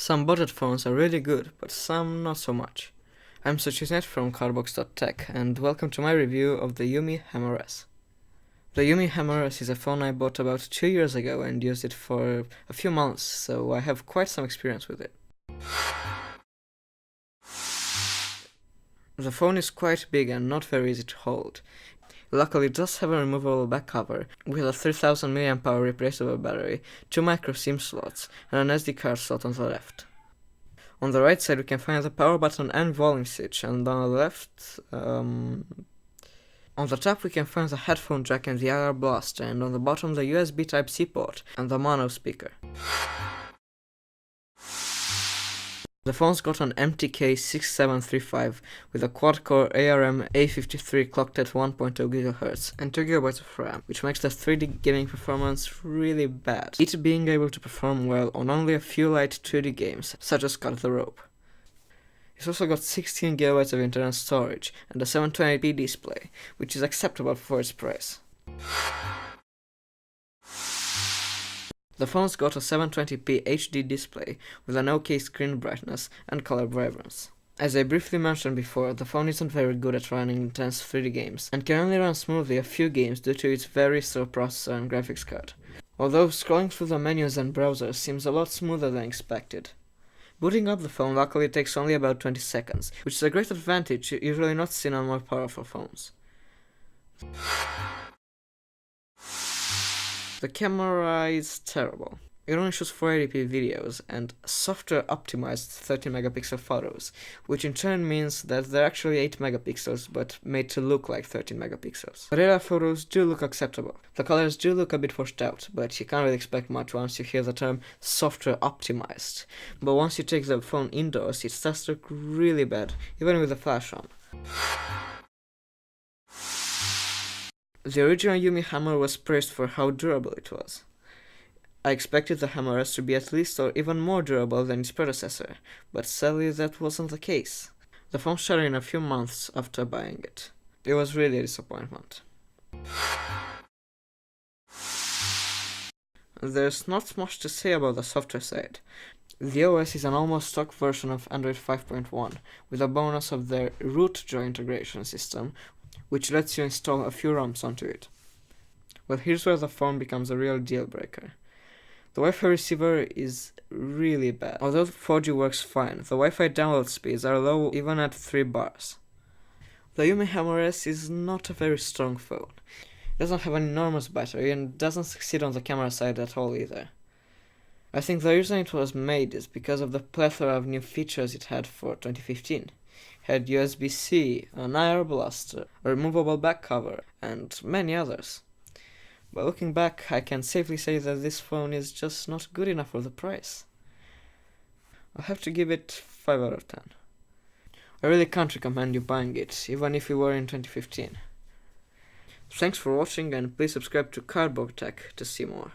Some budget phones are really good, but some not so much. I'm Suchinet from Cardbox.tech, and welcome to my review of the Umi Hammer S. The Umi Hammer S is a phone I bought about 2 years ago and used it for a few months, so I have quite some experience with it. The phone is quite big and not very easy to hold. Luckily, it does have a removable back cover with a 3000 mAh replaceable battery, 2 micro SIM slots, and an SD card slot on the left. On the right side we can find the power button and volume switch, and on the left, on the top we can find the headphone jack and the IR blaster, and on the bottom the USB Type-C port and the mono speaker. The phone's got an MTK6735 with a quad-core ARM A53 clocked at 1.0 GHz and 2 GB of RAM, which makes the 3D gaming performance really bad, it being able to perform well on only a few light 2D games, such as Cut the Rope. It's also got 16 GB of internal storage and a 720p display, which is acceptable for its price. The phone's got a 720p HD display with an OK screen brightness and color vibrance. As I briefly mentioned before, the phone isn't very good at running intense 3D games, and can only run smoothly a few games due to its very slow processor and graphics card. Although scrolling through the menus and browsers seems a lot smoother than expected. Booting up the phone luckily takes only about 20 seconds, which is a great advantage usually not seen on more powerful phones. The camera is terrible. It only shoots 480p videos and software optimized 30 megapixel photos, which in turn means that they're actually 8 megapixels but made to look like 13 megapixels. The data photos do look acceptable. The colors do look a bit washed out, but you can't really expect much once you hear the term software optimized. But once you take the phone indoors, it starts to look really bad, even with the flash on. The original Umi Hammer was praised for how durable it was. I expected the Hammer S to be at least or even more durable than its predecessor, but sadly that wasn't the case. The phone shattered in a few months after buying it. It was really a disappointment. There's not much to say about the software side. The OS is an almost stock version of Android 5.1, with a bonus of their root jaw integration system, which lets you install a few ROMs onto it. Well, here's where the phone becomes a real deal breaker. The Wi-Fi receiver is really bad. Although 4G works fine, the Wi-Fi download speeds are low even at 3 bars. The Umi Hammer S is not a very strong phone. It doesn't have an enormous battery and doesn't succeed on the camera side at all either. I think the reason it was made is because of the plethora of new features it had for 2015. Had USB-C, an IR blaster, a removable back cover, and many others. But looking back, I can safely say that this phone is just not good enough for the price. I'll have to give it 5 out of 10. I really can't recommend you buying it, even if you were in 2015. Thanks for watching, and please subscribe to Cardbox Tech to see more.